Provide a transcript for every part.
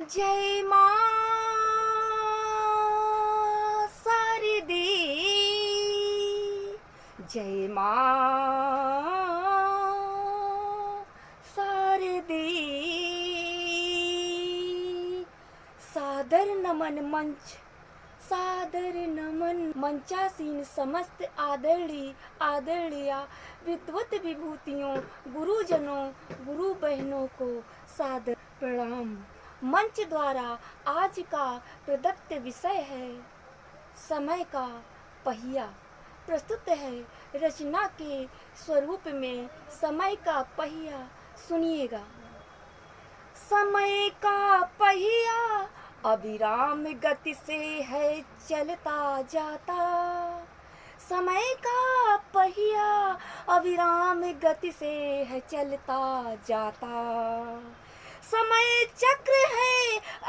जय मां शारदे, जय मां शारदे। सादर नमन मंच, सादर नमन मंचासीन समस्त आदरणीया विद्वत विभूतियों, गुरुजनों, गुरु बहनों को सादर प्रणाम। मंच द्वारा आज का प्रदत्त विषय है समय का पहिया। प्रस्तुत है रचना के स्वरूप में समय का पहिया। सुनिएगा। समय का पहिया अविराम गति से है चलता जाता। समय का पहिया अविराम गति से है चलता जाता। समय चक्र है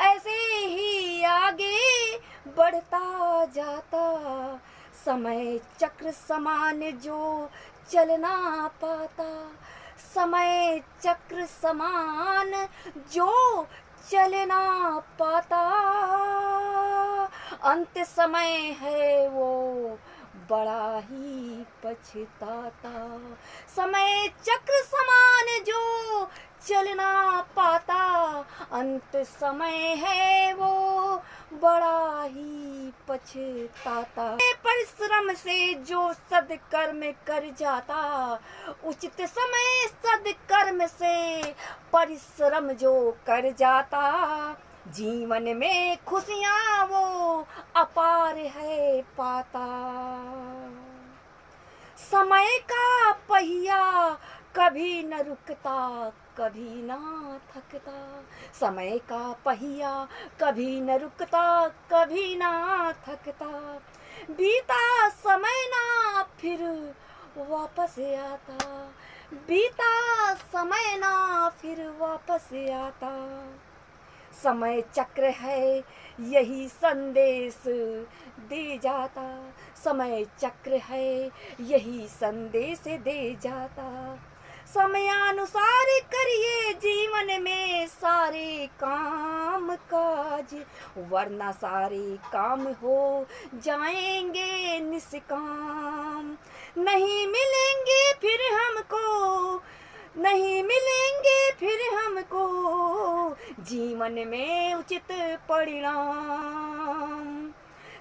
ऐसे ही आगे बढ़ता जाता। समय चक्र समान जो चलना पाता, समय चक्र समान जो चलना पाता। अंत समय है वो बड़ा ही पछताता। समय चक्र समान जो चलना पाता, अंत समय है वो बड़ा ही पछताता। परिश्रम से जो सद्कर्म कर जाता, उचित समय सद्कर्म से परिश्रम जो कर जाता, जीवन में खुशियाँ वो अपार है पाता। समय का पहिया कभी न रुकता, कभी ना थकता। समय का पहिया कभी न रुकता, कभी ना थकता। बीता समय ना फिर वापस आता, बीता समय ना फिर वापस आता। समय चक्र है यही संदेश दे जाता, समय चक्र है यही संदेश दे जाता। समयानुसार करिए जीवन में सारे काम काज, वरना सारे काम हो जाएंगे निष्काम। नहीं मिलेंगे फिर हमको, नहीं मिलेंगे फिर हमको जीवन में उचित परिणाम।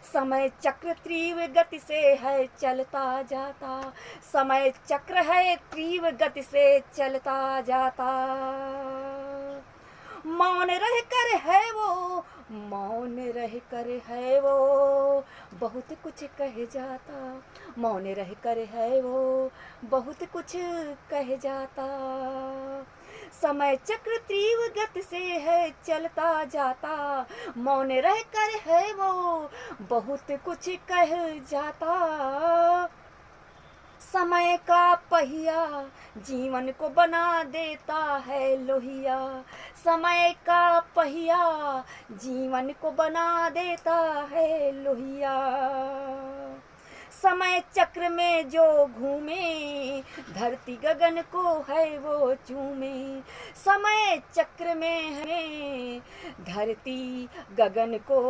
समय चक्र तीव्र गति से है चलता जाता, समय चक्र है तीव्र गति से चलता जाता। मौन रह कर है वो, मौन रह कर है वो बहुत कुछ कह जाता। मौन रह कर है वो बहुत कुछ कह जाता। समय चक्र तीव्र गति से है चलता जाता, मौन रह कर है वो बहुत कुछ कह जाता। समय का पहिया जीवन को बना देता है लोहिया, समय का पहिया जीवन को बना देता है लोहिया। समय चक्र में जो घूमे धरती गगन को है वो चूमे। समय चक्र में है धरती गगन को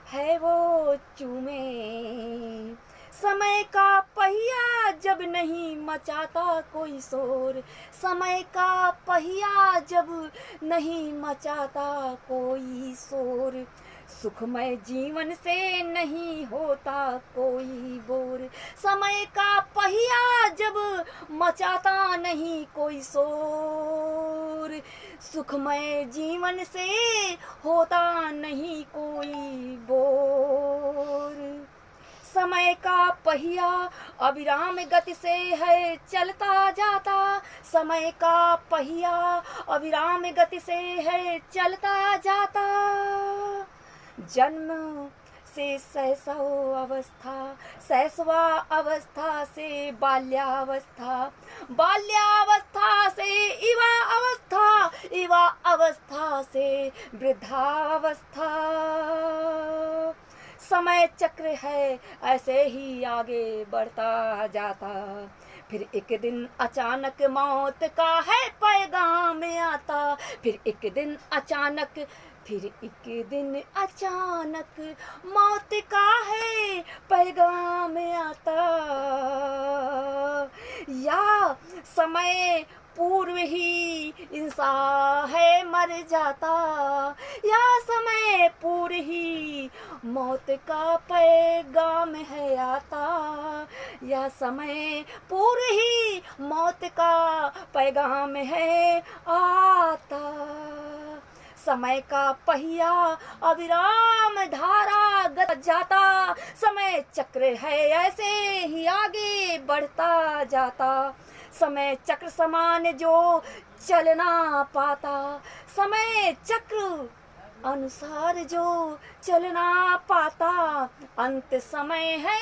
है वो चूमे। समय का पहिया जब नहीं मचाता कोई शोर, समय का पहिया जब नहीं मचाता कोई शोर। सुखमय जीवन से नहीं होता कोई बोर, समय का पहिया जब मचाता नहीं कोई शोर। सुखमय जीवन से होता नहीं कोई बोर। समय का पहिया अविराम गति से है चलता जाता, समय का पहिया अविराम गति से है चलता जाता। जन्म से शैशवा अवस्था से बाल्यावस्था, बाल्यावस्था से युवा अवस्था से वृद्धावस्था। समय चक्र है ऐसे ही आगे बढ़ता जाता। फिर एक दिन अचानक मौत का है पैगाम आता, फिर एक दिन अचानक फिर एक दिन अचानक मौत का है पैगाम आता, या समय पूर्व ही इंसान है मर जाता, या समय पूर्व ही मौत का पैगाम है आता, या समय पूर्व ही मौत का पैगाम है आता। समय का पहिया अविराम धारा गत जाता, समय चक्र है ऐसे ही आगे बढ़ता जाता, समय चक्र समान जो चलना पाता, समय चक्र अनुसार जो चलना पाता, अंत समय है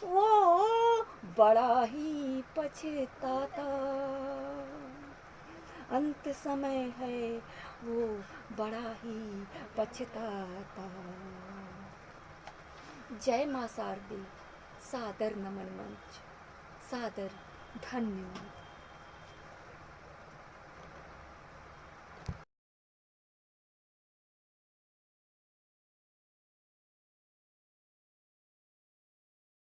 वो बड़ा ही पछताता, अंत समय है वो बड़ा ही पछताता। जय मां शारदे, सादर नमन मंच, सादर धन्यवाद।